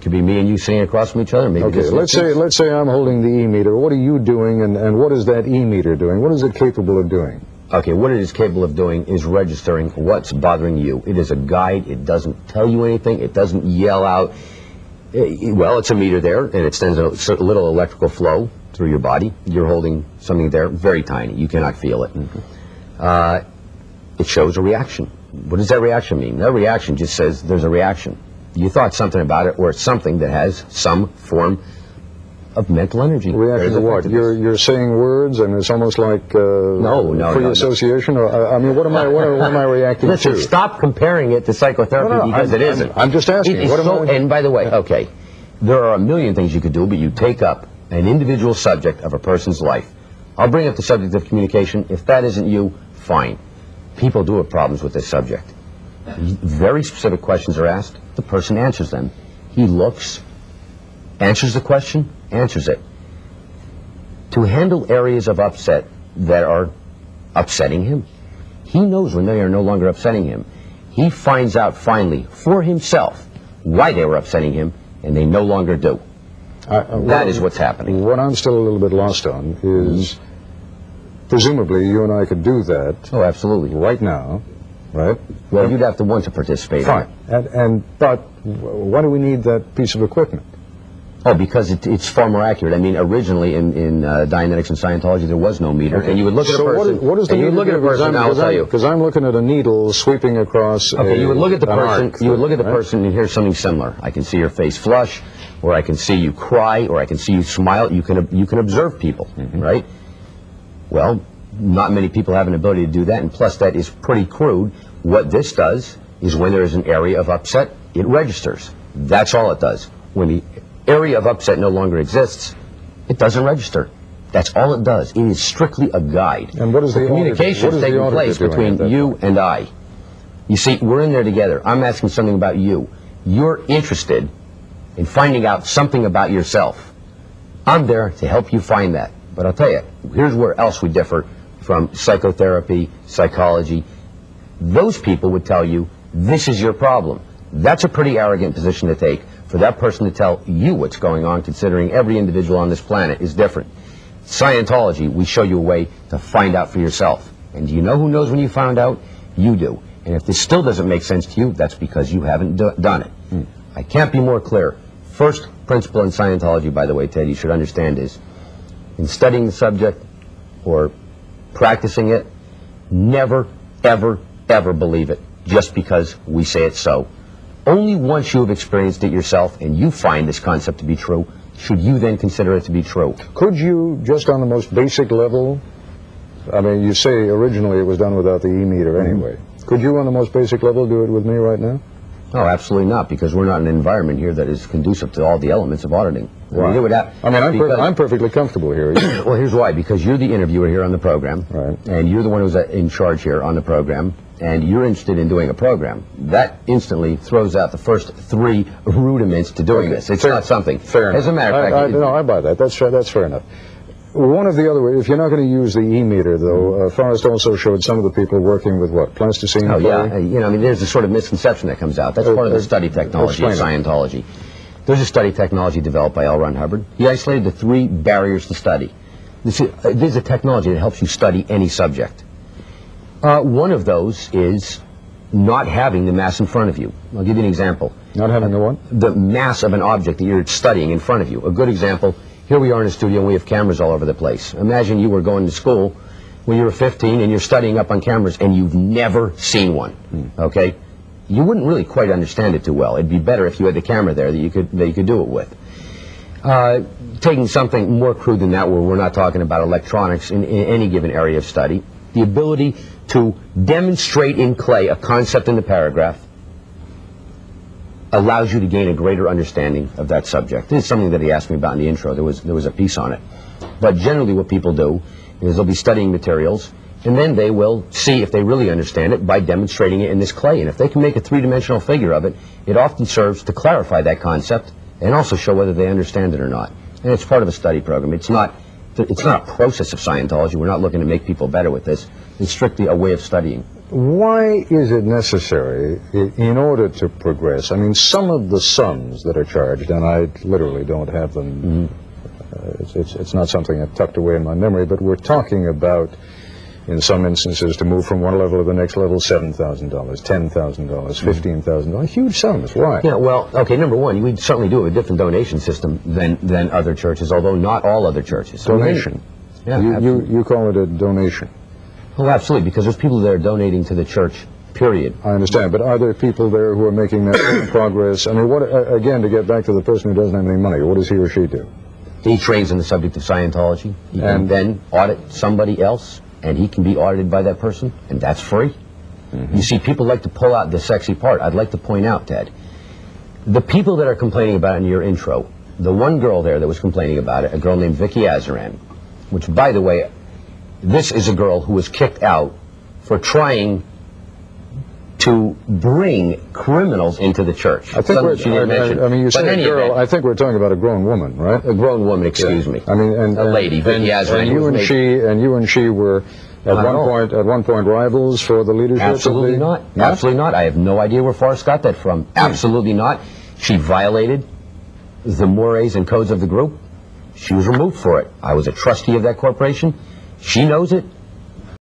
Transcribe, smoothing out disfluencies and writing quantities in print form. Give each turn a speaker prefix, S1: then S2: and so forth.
S1: could be me and you sitting across from each other. Maybe
S2: okay, let's say I'm holding the E-meter. What are you doing, and what is that E-meter doing? What is it capable of doing?
S1: Okay, what it is capable of doing is registering what's bothering you. It is a guide. It doesn't tell you anything. It doesn't yell out. Well, it's a meter there, and it sends a little electrical flow through your body. You're holding something there, very tiny. You cannot feel it. It shows a reaction. What does that reaction mean? That reaction just says there's a reaction. You thought something about it, or it's something that has some form of mental energy.
S2: Reaction to what? You're saying words, and it's almost like free association. Or I mean, what am I reacting
S1: Listen,
S2: to?
S1: Stop comparing it to psychotherapy because it isn't.
S2: I'm just asking.
S1: And by the way, okay, there are a million things you could do, but you take up an individual subject of a person's life. I'll bring up the subject of communication. If that isn't you, fine. People do have problems with this subject. Very specific questions are asked. The person answers them. He looks, answers the question, answers it. To handle areas of upset that are upsetting him, he knows when they are no longer upsetting him. He finds out finally for himself why they were upsetting him, and they no longer do. That is what's happening.
S2: What I'm still a little bit lost on is, presumably you and I could do that.
S1: Oh, absolutely.
S2: Right now, right?
S1: Well, you'd have to want to participate.
S2: Fine. But why do we need that piece of equipment?
S1: Oh, because it's far more accurate. I mean, originally in Dianetics and Scientology, there was no meter, and you would look at a person.
S2: What is the
S1: meter? You would look at a person. I'll tell you.
S2: Because I'm looking at a needle sweeping across.
S1: Okay, you would look at the person. You would look at the person, and here's something similar. I can see your face flush, or I can see you cry, or I can see you smile. You can observe people, right? Well, not many people have an ability to do that, and plus that is pretty crude. What this does is when there is an area of upset, it registers. That's all it does. When the area of upset no longer exists, it doesn't register. That's all it does. It is strictly a guide.
S2: And what is the
S1: communication is taking place between you and I? You see, we're in there together. I'm asking something about you. You're interested in finding out something about yourself. I'm there to help you find that. But I'll tell you, here's where else we differ from psychotherapy, psychology. Those people would tell you, this is your problem. That's a pretty arrogant position to take, for that person to tell you what's going on, considering every individual on this planet is different. Scientology, we show you a way to find out for yourself. And do you know who knows when you found out? You do. And if this still doesn't make sense to you, that's because you haven't done it. I can't be more clear. First principle in Scientology, by the way, Ted, you should understand is, in studying the subject or practicing it, never, ever, ever believe it just because we say it's so. Only once you have experienced it yourself and you find this concept to be true, should you then consider it to be true.
S2: Could you, just on the most basic level, I mean, you say originally it was done without the E-meter anyway. Could you, on the most basic level, do it with me right now?
S1: No, absolutely not, because we're not in an environment here that is conducive to all the elements of auditing.
S2: Right. I'm perfectly comfortable here.
S1: Well, here's why. Because you're the interviewer here on the program,
S2: right,
S1: and you're the one who's in charge here on the program, and you're interested in doing a program. That instantly throws out the first 3 rudiments to doing this. It's not something.
S2: Fair enough.
S1: As a matter of fact...
S2: No, I buy that. That's fair enough. One of the other ways, if you're not going to use the E-meter, though, Forrest also showed some of the people working with what? Plasticine?
S1: Oh, yeah. You know, I mean, there's a sort of misconception that comes out. That's part of the study technology of Scientology. There's a study technology developed by L. Ron Hubbard. He isolated the 3 barriers to study. This is a technology that helps you study any subject. One of those is not having the mass in front of you. I'll give you an example.
S2: Not having the what?
S1: The mass of an object that you're studying in front of you. A good example, here we are in a studio and we have cameras all over the place. Imagine you were going to school when you were 15 and you're studying up on cameras and you've never seen one, okay? You wouldn't really quite understand it too well. It'd be better if you had the camera there that you could do it with. Taking something more crude than that, where we're not talking about electronics in any given area of study, the ability to demonstrate in clay a concept in the paragraph allows you to gain a greater understanding of that subject. This is something that he asked me about in the intro. There was a piece on it. But generally what people do is they'll be studying materials, and then they will see if they really understand it by demonstrating it in this clay. And if they can make a 3-dimensional figure of it, it often serves to clarify that concept and also show whether they understand it or not. And it's part of a study program. It's not a process of Scientology. We're not looking to make people better with this. It's strictly a way of studying.
S2: Why is it necessary in order to progress? I mean, some of the sums that are charged, and I literally don't have them, it's not something I've tucked away in my memory, but we're talking about, in some instances, to move from one level to the next level, $7,000, $10,000, $15,000, huge sums. Why?
S1: Yeah, well, okay, number one, we certainly do have a different donation system than other churches, although not all other churches.
S2: Donation.
S1: Yeah,
S2: you call it a donation.
S1: Oh, absolutely, because there's people that are donating to the church, period.
S2: I understand, but are there people there who are making that progress? I mean, what, again, to get back to the person who doesn't have any money, what does he or she do?
S1: He trains in the subject of Scientology. He can then audit somebody else, and he can be audited by that person, and that's free. You see, people like to pull out the sexy part. I'd like to point out, Ted, the people that are complaining about it in your intro, the one girl there that was complaining about it, a girl named Vicky Azaran, which, by the way, this is a girl who was kicked out for trying to bring criminals into the church.
S2: I think I mean, you say a girl, I think we're talking about a grown woman, right?
S1: A grown woman, excuse me.
S2: I mean,
S1: a lady, Vicky Azaran.
S2: And you and she were at one point rivals for the leadership?
S1: Absolutely not. Absolutely not. I have no idea where Forrest got that from. Absolutely not. She violated the mores and codes of the group. She was removed for it. I was a trustee of that corporation. She knows it.